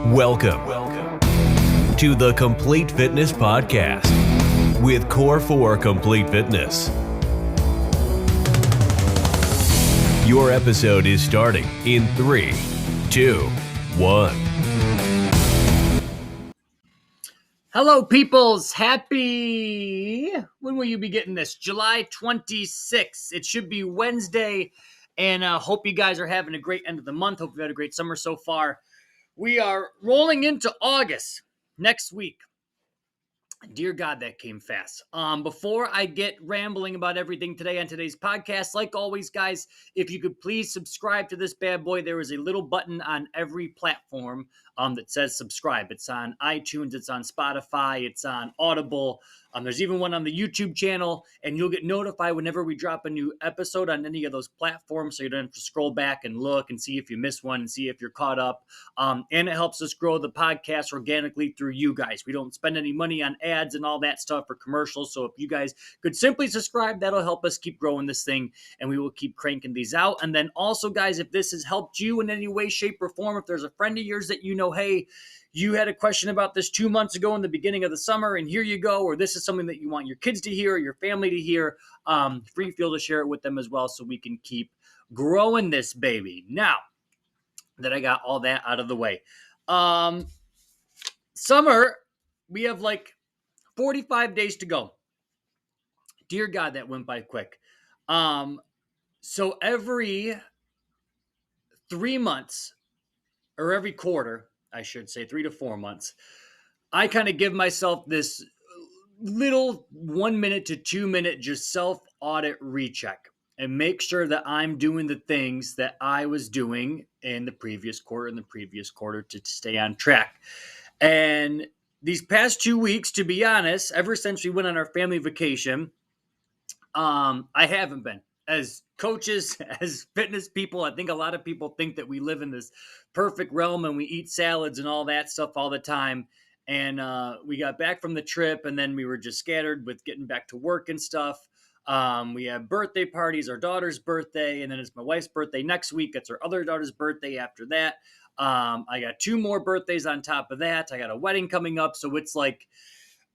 Welcome to the Complete Fitness Podcast with Core for Complete Fitness. Your episode is starting in 3, 2, 1. Hello, peoples. Happy, when will you be getting this? July 26th. It should be Wednesday, and hope you guys are having a great end of the month. Hope you've had a great summer so far. We are rolling into August next week. Dear God, that came fast. Before I get rambling about everything today on today's podcast, like always, guys, if you could please subscribe to this bad boy. There is a little button on every platform that says subscribe. It's on iTunes, it's on Spotify, it's on Audible. There's even one on the YouTube channel, and you'll get notified whenever we drop a new episode on any of those platforms, so you don't have to scroll back and look and see if you missed one and see if you're caught up. And it helps us grow the podcast organically through you guys. We don't spend any money on ads and all that stuff or commercials, so if you guys could simply subscribe, that'll help us keep growing this thing, and we will keep cranking these out. And then also, guys, if this has helped you in any way, shape, or form, if there's a friend of yours that you know, hey, you had a question about this 2 months ago in the beginning of the summer, and here you go, or this is something that you want your kids to hear or your family to hear, free feel to share it with them as well, so we can keep growing this baby. Now that I got all that out of the way, summer, we have like 45 days to go. Dear God, that went by quick. So every 3 months, or every quarter, I should say 3 to 4 months, I kind of give myself this little 1 minute to 2 minute just self-audit recheck and make sure that I'm doing the things that I was doing in the previous quarter to stay on track. And these past 2 weeks, to be honest, ever since we went on our family vacation, I haven't been. As coaches, as fitness people, I think a lot of people think that we live in this perfect realm and we eat salads and all that stuff all the time. And we got back from the trip, and then we were just scattered with getting back to work and stuff. We have birthday parties, our daughter's birthday, and then it's my wife's birthday next week. It's our other daughter's birthday after that. I got 2 more birthdays on top of that. I got a wedding coming up. So it's like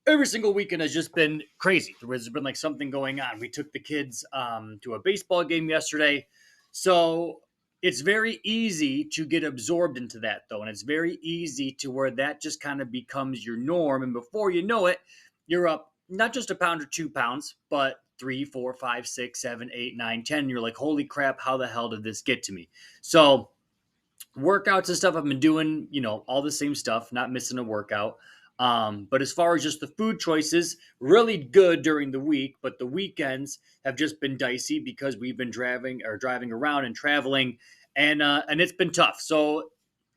every single weekend has just been crazy. There's been like something going on. We took the kids to a baseball game yesterday. So it's very easy to get absorbed into that, though. And it's very easy to where that just kind of becomes your norm. And before you know it, you're up not just a pound or 2 pounds, but 3, 4, 5, 6, 7, 8, 9, 10. You're like, holy crap, how the hell did this get to me? So workouts and stuff, I've been doing, all the same stuff, not missing a workout. But as far as just the food choices, really good during the week, but the weekends have just been dicey because we've been driving around and traveling, and it's been tough. So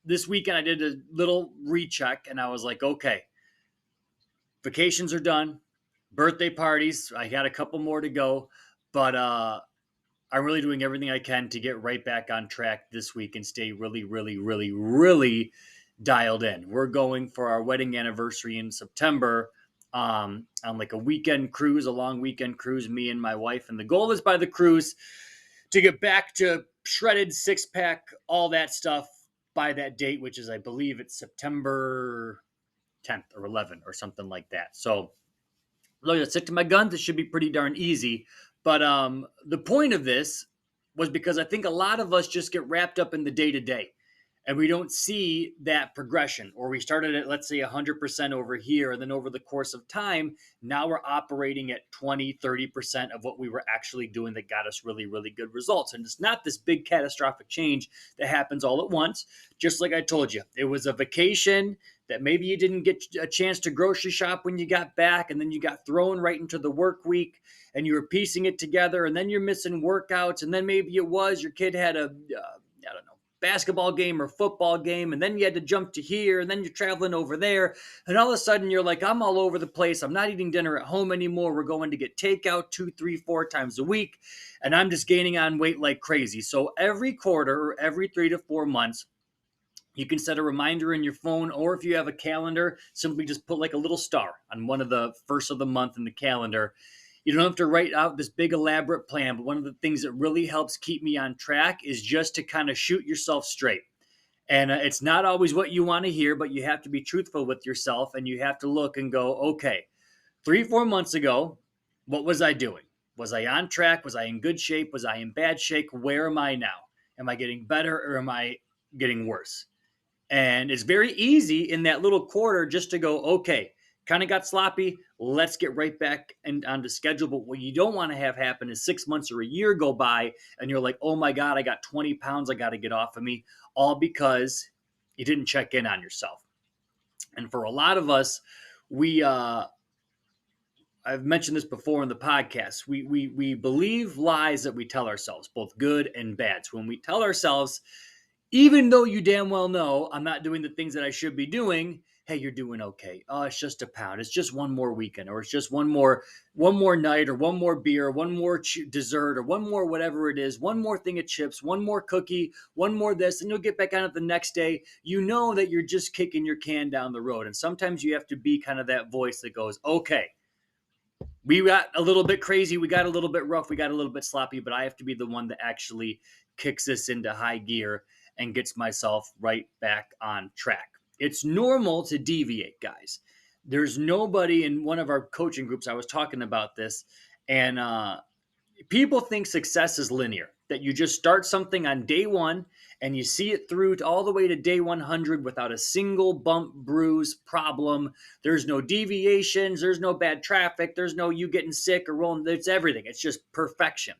this weekend I did a little recheck, and I was like, okay, vacations are done, birthday parties, I got a couple more to go, but I'm really doing everything I can to get right back on track this week and stay really, really, really, really dialed in. We're going for our wedding anniversary in September on like a weekend cruise, a long weekend cruise, me and my wife. And the goal is by the cruise to get back to shredded 6-pack, all that stuff by that date, which is, I believe it's September 10th or 11th or something like that. So I'm going to stick to my guns. This should be pretty darn easy. But the point of this was because I think a lot of us just get wrapped up in the day-to-day. And we don't see that progression, or we started at, let's say, 100% over here. And then over the course of time, now we're operating at 20, 30% of what we were actually doing that got us really, really good results. And it's not this big catastrophic change that happens all at once. Just like I told you, it was a vacation that maybe you didn't get a chance to grocery shop when you got back, and then you got thrown right into the work week and you were piecing it together, and then you're missing workouts. And then maybe it was your kid had a, I don't know, basketball game or football game, and then you had to jump to here, and then you're traveling over there, and all of a sudden you're like, I'm all over the place. I'm not eating dinner at home anymore. We're going to get takeout 2, 3, 4 times a week, and I'm just gaining on weight like crazy. So every quarter or every 3 to 4 months, you can set a reminder in your phone, or if you have a calendar, simply just put like a little star on one of the first of the month in the calendar. You don't have to write out this big elaborate plan, but one of the things that really helps keep me on track is just to kind of shoot yourself straight And it's not always what you want to hear, but you have to be truthful with yourself and you have to look and go, okay, 3, 4 months ago, what was I doing? Was I on track? Was I in good shape? Was I in bad shape? Where am I now? Am I getting better or am I getting worse? And it's very easy in that little quarter just to go, okay, kind of got sloppy. Let's get right back and onto schedule. But what you don't want to have happen is 6 months or a year go by and you're like, oh my God, I got 20 pounds I got to get off of me, all because you didn't check in on yourself. And for a lot of us, we, I've mentioned this before in the podcast. We believe lies that we tell ourselves, both good and bad. So when we tell ourselves, even though you damn well know I'm not doing the things that I should be doing, hey, you're doing okay. Oh, it's just a pound. It's just one more weekend, or it's just one more night, or one more beer, one more dessert, or one more whatever it is, one more thing of chips, one more cookie, one more this, and you'll get back on it the next day. You know that you're just kicking your can down the road, and sometimes you have to be kind of that voice that goes, okay, we got a little bit crazy, we got a little bit rough, we got a little bit sloppy, but I have to be the one that actually kicks this into high gear and gets myself right back on track. It's normal to deviate, guys. There's nobody in one of our coaching groups, I was talking about this, and people think success is linear, that you just start something on day one and you see it through to all the way to day 100 without a single bump, bruise, problem. There's no deviations. There's no bad traffic. There's no you getting sick or rolling. It's everything. It's just perfection.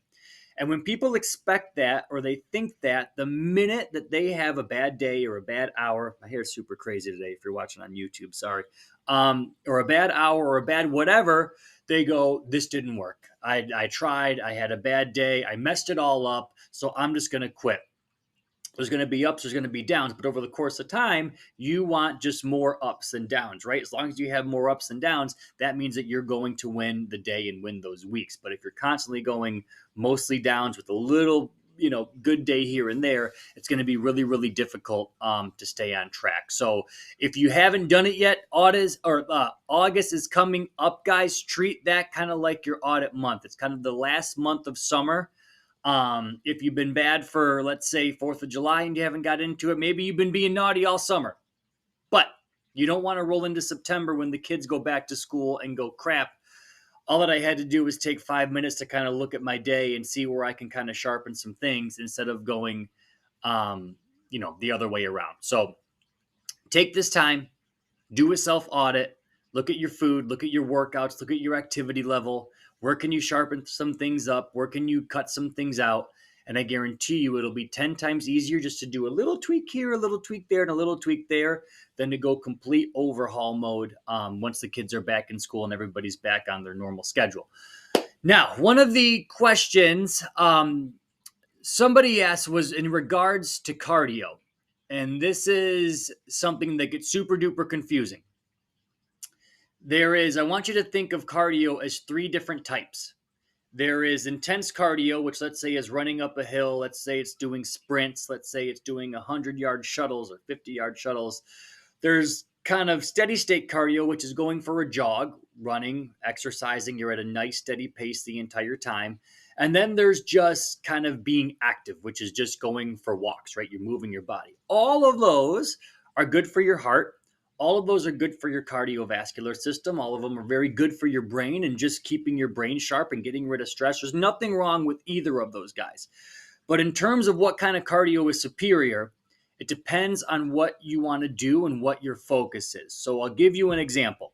And when people expect that or they think that, the minute that they have a bad day or a bad hour, my hair's super crazy today if you're watching on YouTube, sorry, or a bad hour or a bad whatever, they go, this didn't work. I tried. I had a bad day. I messed it all up. So I'm just going to quit. There's going to be ups, there's going to be downs, but over the course of time, you want just more ups than downs, right? As long as you have more ups and downs, that means that you're going to win the day and win those weeks. But if you're constantly going mostly downs with a little, good day here and there, it's going to be really, really difficult to stay on track. So if you haven't done it yet, August is coming up, guys. Treat that kind of like your audit month. It's kind of the last month of summer. If you've been bad for, let's say, 4th of July and you haven't got into it, maybe you've been being naughty all summer. But you don't want to roll into September when the kids go back to school and go, crap, all that I had to do was take 5 minutes to kind of look at my day and see where I can kind of sharpen some things instead of going, the other way around. So take this time, do a self-audit, look at your food, look at your workouts, look at your activity level. Where can you sharpen some things up? Where can you cut some things out? And I guarantee you it'll be 10 times easier just to do a little tweak here, a little tweak there, and a little tweak there than to go complete overhaul mode once the kids are back in school and everybody's back on their normal schedule. Now, one of the questions somebody asked was in regards to cardio. And this is something that gets super duper confusing. I want you to think of cardio as 3 different types. There is intense cardio, which let's say is running up a hill. Let's say it's doing sprints. Let's say it's doing 100-yard shuttles or 50-yard shuttles. There's kind of steady state cardio, which is going for a jog, running, exercising. You're at a nice steady pace the entire time. And then there's just kind of being active, which is just going for walks, right? You're moving your body. All of those are good for your heart. All of those are good for your cardiovascular system. All of them are very good for your brain and just keeping your brain sharp and getting rid of stress. There's nothing wrong with either of those guys. But in terms of what kind of cardio is superior, it depends on what you want to do and what your focus is. So I'll give you an example.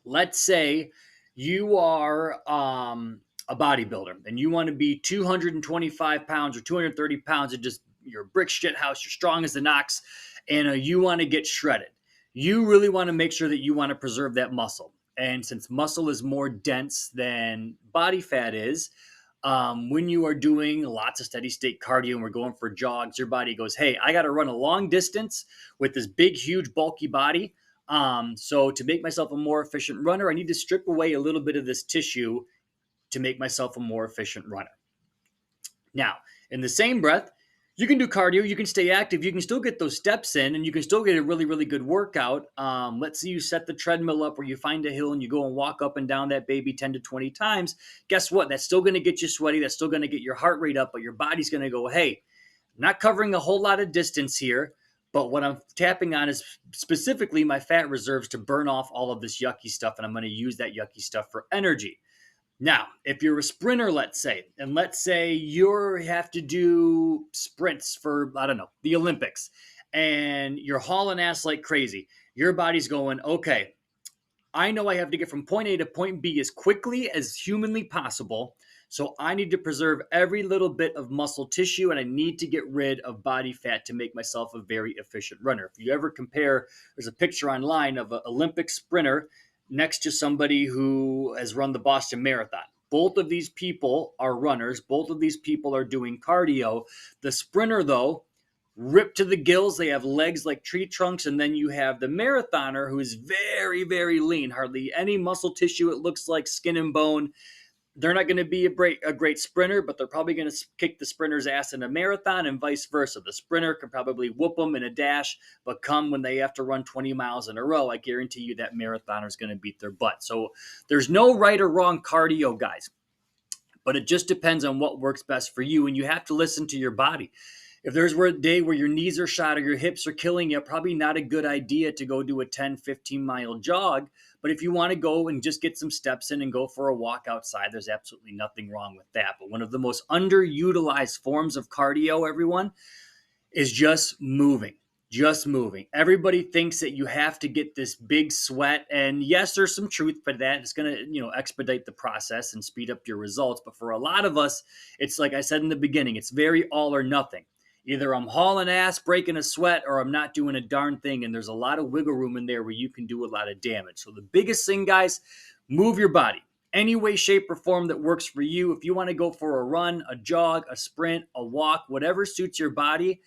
Let's say you are a bodybuilder and you want to be 225 pounds or 230 pounds and just you're a brick shit house, you're strong as the Knox, and you want to get shredded. You really want to make sure that you want to preserve that muscle. And since muscle is more dense than body fat is, when you are doing lots of steady state cardio and we're going for jogs, your body goes, hey, I got to run a long distance with this big, huge, bulky body. So to make myself a more efficient runner, I need to strip away a little bit of this tissue to make myself a more efficient runner. Now, in the same breath, you can do cardio, you can stay active, you can still get those steps in, and you can still get a really, really good workout. Let's say you set the treadmill up where you find a hill and you go and walk up and down that baby 10 to 20 times. Guess what? That's still going to get you sweaty. That's still going to get your heart rate up, but your body's going to go, hey, I'm not covering a whole lot of distance here. But what I'm tapping on is specifically my fat reserves to burn off all of this yucky stuff. And I'm going to use that yucky stuff for energy. Now, if you're a sprinter, let's say, and let's say you have to do sprints for, I don't know, the Olympics, and you're hauling ass like crazy, your body's going, okay, I know I have to get from point A to point B as quickly as humanly possible. So I need to preserve every little bit of muscle tissue and I need to get rid of body fat to make myself a very efficient runner. If you ever compare, there's a picture online of an Olympic sprinter next to somebody who has run the Boston Marathon. Both of these people are runners. Both of these people are doing cardio. The sprinter, though, ripped to the gills. They have legs like tree trunks. And then you have the marathoner who is very, very lean, hardly any muscle tissue. It looks like skin and bone. They're not going to be a great sprinter, but they're probably going to kick the sprinter's ass in a marathon and vice versa. The sprinter can probably whoop them in a dash, but come when they have to run 20 miles in a row, I guarantee you that marathoner is going to beat their butt. So there's no right or wrong cardio, guys, but it just depends on what works best for you, and you have to listen to your body. If there's a day where your knees are shot or your hips are killing you, probably not a good idea to go do a 10, 15-mile jog. But if you want to go and just get some steps in and go for a walk outside, there's absolutely nothing wrong with that. But one of the most underutilized forms of cardio, everyone, is just moving. Just moving. Everybody thinks that you have to get this big sweat. And yes, there's some truth for that. It's going to, expedite the process and speed up your results. But for a lot of us, it's like I said in the beginning, it's very all or nothing. Either I'm hauling ass, breaking a sweat, or I'm not doing a darn thing. And there's a lot of wiggle room in there where you can do a lot of damage. So the biggest thing, guys, move your body. Any way, shape, or form that works for you. If you want to go for a run, a jog, a sprint, a walk, whatever suits your body,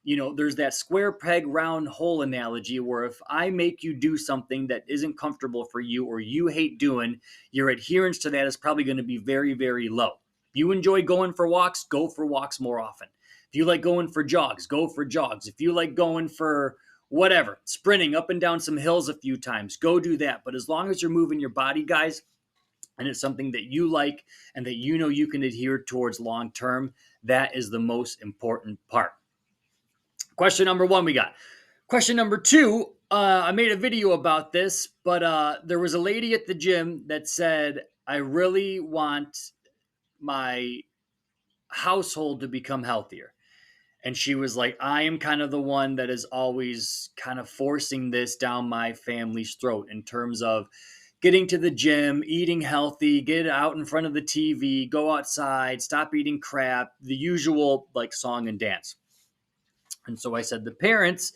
there's that square peg, round hole analogy where if I make you do something that isn't comfortable for you or you hate doing, your adherence to that is probably going to be very, very low. If you enjoy going for walks, go for walks more often. If you like going for jogs, go for jogs. If you like going for whatever, sprinting up and down some hills a few times, go do that. But as long as you're moving your body, guys, and it's something that you like and that you can adhere towards long term, that is the most important part. Question number 1 we got. Question number 2, I made a video about this, but there was a lady at the gym that said, I really want my household to become healthier. And she was like, I am kind of the one that is always kind of forcing this down my family's throat in terms of getting to the gym, eating healthy, get out in front of the TV, go outside, stop eating crap, the usual like song and dance. And so I said, the parents,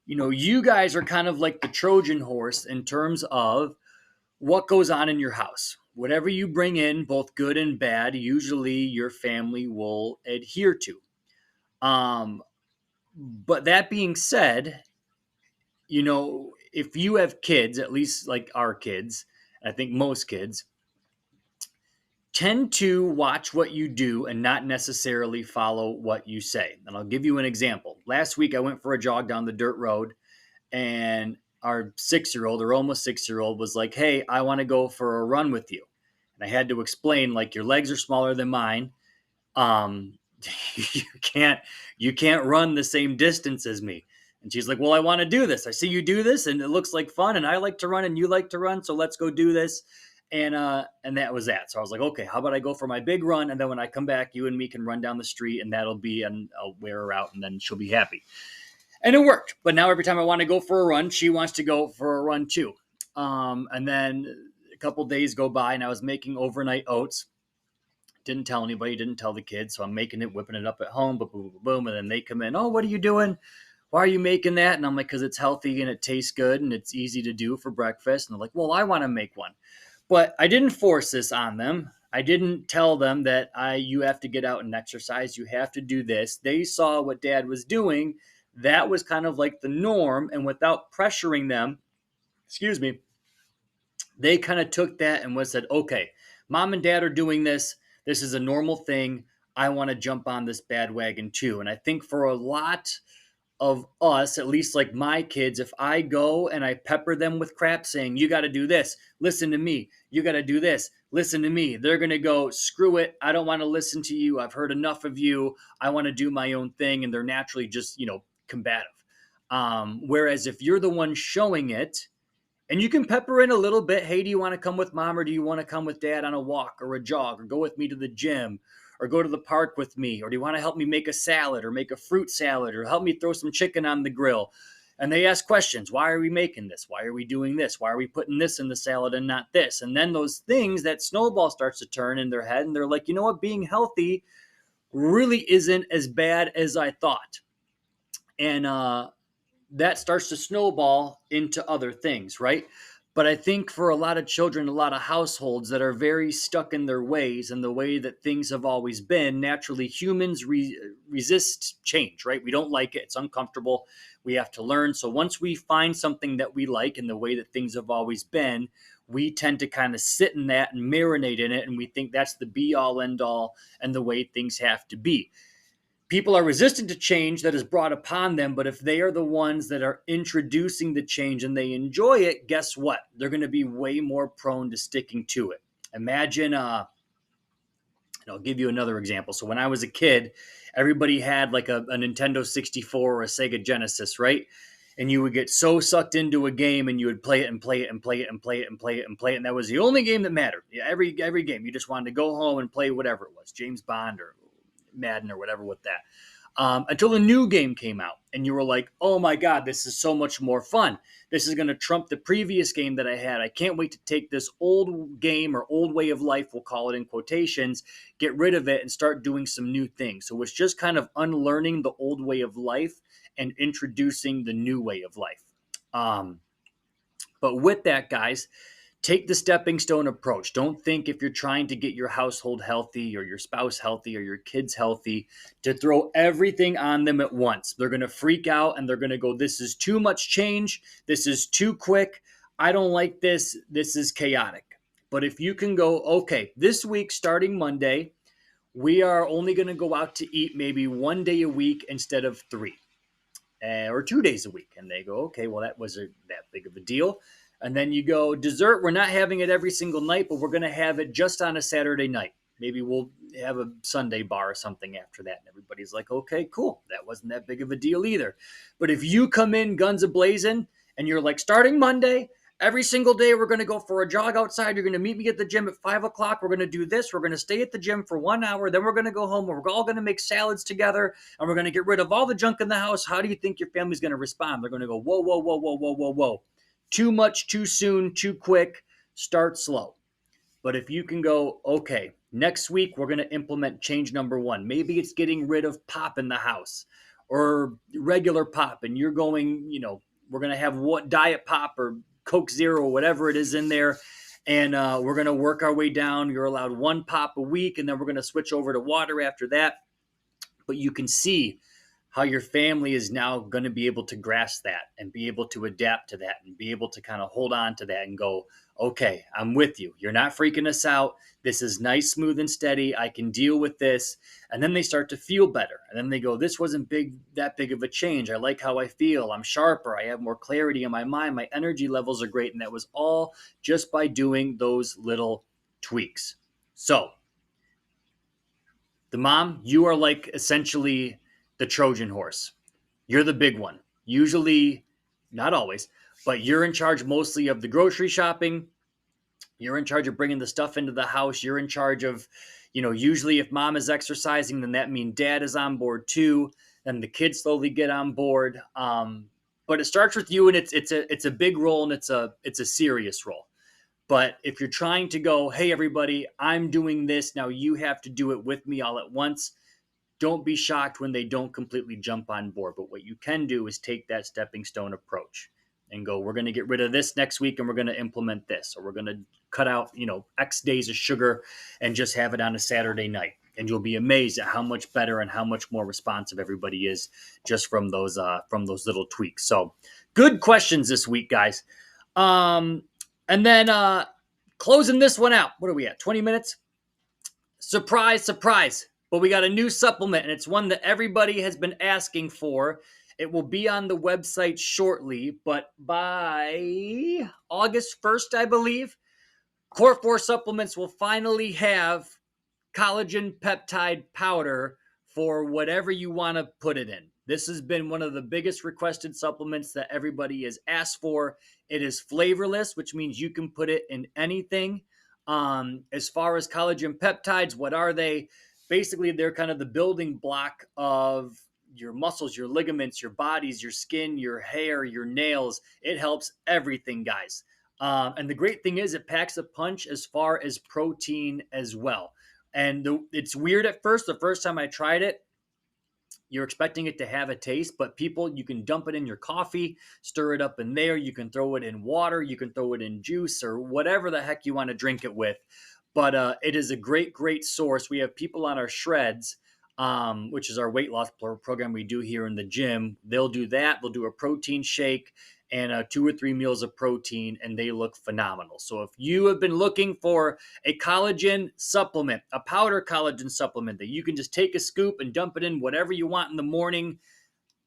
you guys are kind of like the Trojan horse in terms of what goes on in your house. Whatever you bring in, both good and bad, usually your family will adhere to. But that being said, if you have kids, at least like our kids, I think most kids tend to watch what you do and not necessarily follow what you say. And I'll give you an example. Last week, I went for a jog down the dirt road and our 6-year-old or almost 6-year-old was like, hey, I want to go for a run with you. And I had to explain, like, your legs are smaller than mine. You can't run the same distance as me. And she's like, well, I want to do this. I see you do this and it looks like fun and I like to run and you like to run. So let's go do this. And that was that. So I was like, okay, how about I go for my big run? And then when I come back, you and me can run down the street and that'll be, and I'll wear her out and then she'll be happy. And it worked. But now every time I want to go for a run, she wants to go for a run too. And then a couple days go by and I was making overnight oats. Didn't tell anybody, didn't tell the kids. So I'm making it, whipping it up at home, boom, boom, boom. And then they come in, oh, what are you doing? Why are you making that? And I'm like, because it's healthy and it tastes good and it's easy to do for breakfast. And they're like, well, I want to make one. But I didn't force this on them. I didn't tell them that you have to get out and exercise. You have to do this. They saw what Dad was doing. That was kind of like the norm. And without pressuring them, they kind of took that and said, okay, Mom and Dad are doing this. This is a normal thing. I want to jump on this bandwagon too. And I think for a lot of us, at least like my kids, if I go and I pepper them with crap saying, you got to do this, listen to me, you got to do this, listen to me, they're going to go, screw it. I don't want to listen to you. I've heard enough of you. I want to do my own thing. And they're naturally just, combative. Whereas if you're the one showing it, and you can pepper in a little bit, hey, do you want to come with mom or do you want to come with dad on a walk or a jog or go with me to the gym or go to the park with me? Or do you want to help me make a salad or make a fruit salad or help me throw some chicken on the grill? And they ask questions. Why are we making this? Why are we doing this? Why are we putting this in the salad and not this? And then those things, that snowball starts to turn in their head and they're like, you know what? Being healthy really isn't as bad as I thought. And that starts to snowball into other things, right? But I think for a lot of children, a lot of households that are very stuck in their ways and the way that things have always been, naturally humans resist change, right? We don't like it. It's uncomfortable. We have to learn. So once we find something that we like in the way that things have always been, we tend to kind of sit in that and marinate in it. And we think that's the be all end all and the way things have to be. People are resistant to change that is brought upon them, but if they are the ones that are introducing the change and they enjoy it, guess what? They're going to be way more prone to sticking to it. Imagine, and I'll give you another example. So when I was a kid, everybody had like a Nintendo 64 or a Sega Genesis, right? And you would get so sucked into a game and you would play it and play it and play it and play it and play it and play it. And that was the only game that mattered. Yeah, every game, you just wanted to go home and play whatever it was, James Bond or Madden or whatever with that. Until a new game came out and you were like, oh my God, this is so much more fun. This is going to trump the previous game that I had. I can't wait to take this old game or old way of life, we'll call it in quotations, get rid of it and start doing some new things. So it's just kind of unlearning the old way of life and introducing the new way of life. But with that, guys, take the stepping stone approach. Don't think if you're trying to get your household healthy or your spouse healthy or your kids healthy to throw everything on them at once. They're going to freak out and they're going to go, this is too much change. This is too quick. I don't like this. This is chaotic. But if you can go, okay, this week starting Monday, we are only going to go out to eat maybe 1 day a week instead of 3 or 2 days a week. And they go, okay, well, that wasn't that big of a deal. And then you go, dessert, we're not having it every single night, but we're going to have it just on a Saturday night. Maybe we'll have a Sunday bar or something after that. And everybody's like, okay, cool. That wasn't that big of a deal either. But if you come in guns a-blazing and you're like, starting Monday, every single day we're going to go for a jog outside. You're going to meet me at the gym at 5 o'clock. We're going to do this. We're going to stay at the gym for 1 hour. Then we're going to go home and we're all going to make salads together. And we're going to get rid of all the junk in the house. How do you think your family's going to respond? They're going to go, whoa, whoa, whoa, whoa, whoa, whoa, whoa. Too much, too soon, too quick. Start slow. But if you can go, okay, next week we're going to implement change number 1. Maybe it's getting rid of pop in the house or regular pop. And you're going, we're going to have what diet pop or Coke Zero or whatever it is in there. And we're going to work our way down. You're allowed 1 pop a week. And then we're going to switch over to water after that. But you can see how your family is now going to be able to grasp that and be able to adapt to that and be able to kind of hold on to that and go, okay, I'm with you. You're not freaking us out. This is nice, smooth, and steady. I can deal with this. And then they start to feel better. And then they go, this wasn't that big of a change. I like how I feel. I'm sharper. I have more clarity in my mind. My energy levels are great. And that was all just by doing those little tweaks. So the mom, you are like essentially the Trojan horse. You're the big one. Usually, not always, but you're in charge mostly of the grocery shopping. You're in charge of bringing the stuff into the house. You're in charge of, usually if mom is exercising, then that means dad is on board too. Then the kids slowly get on board. But it starts with you, and it's a big role, and it's a serious role. But if you're trying to go, hey, everybody, I'm doing this. Now you have to do it with me all at once. Don't be shocked when they don't completely jump on board. But what you can do is take that stepping stone approach and go, we're going to get rid of this next week and we're going to implement this. Or we're going to cut out, X days of sugar and just have it on a Saturday night. And you'll be amazed at how much better and how much more responsive everybody is just from those little tweaks. So good questions this week, guys. And then closing this one out. What are we at? 20 minutes? Surprise, surprise. But we got a new supplement, and it's one that everybody has been asking for. It will be on the website shortly, but by August 1st, I believe, Core 4 Supplements will finally have collagen peptide powder for whatever you want to put it in. This has been one of the biggest requested supplements that everybody has asked for. It is flavorless, which means you can put it in anything. As far as collagen peptides, what are they? Basically, they're kind of the building block of your muscles, your ligaments, your bodies, your skin, your hair, your nails. It helps everything, guys. And the great thing is, it packs a punch as far as protein as well. And it's weird at first. The first time I tried it, you're expecting it to have a taste, but people, you can dump it in your coffee, stir it up in there. You can throw it in water. You can throw it in juice or whatever the heck you want to drink it with. But it is a great, great source. We have people on our shreds, which is our weight loss program we do here in the gym. They'll do that. They'll do a protein shake and 2 or 3 meals of protein, and they look phenomenal. So if you have been looking for a collagen supplement, a powder collagen supplement that you can just take a scoop and dump it in whatever you want in the morning,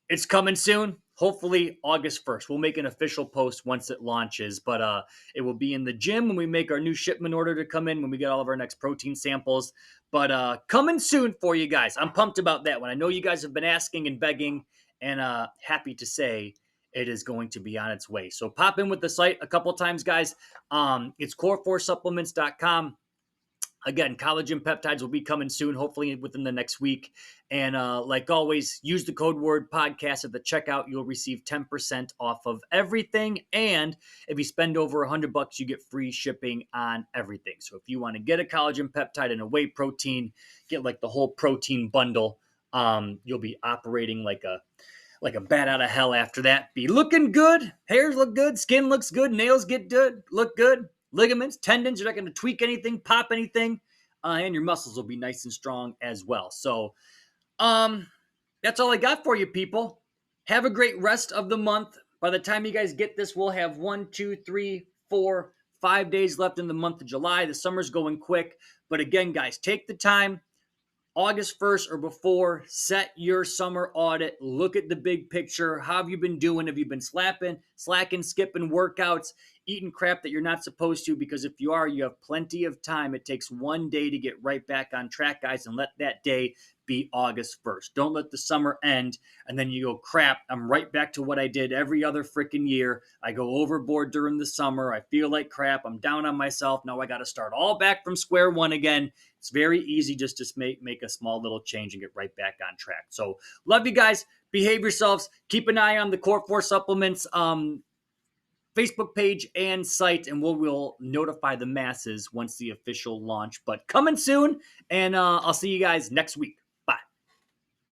it's coming soon. Hopefully August 1st. We'll make an official post once it launches, but it will be in the gym when we make our new shipment order to come in when we get all of our next protein samples. But coming soon for you guys. I'm pumped about that one. I know you guys have been asking and begging, and happy to say it is going to be on its way. So pop in with the site a couple times, guys. It's core4supplements.com. Again, collagen peptides will be coming soon, hopefully within the next week. And like always, use the code word podcast at the checkout. You'll receive 10% off of everything. And if you spend over $100, you get free shipping on everything. So if you want to get a collagen peptide and a whey protein, get like the whole protein bundle. You'll be operating like a bat out of hell after that. Be looking good. Hairs look good. Skin looks good. Nails get good. Look good. Ligaments, tendons, you're not going to tweak anything, pop anything. And your muscles will be nice and strong as well. So that's all I got for you, people. Have a great rest of the month. By the time you guys get this, we'll have 1, 2, 3, 4, 5 days left in the month of July. The summer's going quick. But again, guys, take the time. August 1st or before, set your summer audit. Look at the big picture. How have you been doing? Have you been slacking, skipping workouts, eating crap that you're not supposed to? Because if you are, you have plenty of time. It takes one day to get right back on track, guys, and let that day be August 1st. Don't let the summer end and then you go, crap, I'm right back to what I did every other freaking year. I go overboard during the summer. I feel like crap. I'm down on myself. Now I got to start all back from square one again. It's very easy just to make a small little change and get right back on track. So love you guys. Behave yourselves. Keep an eye on the Core 4 Supplements Facebook page and site, and we'll notify the masses once the official launch. But coming soon, and I'll see you guys next week.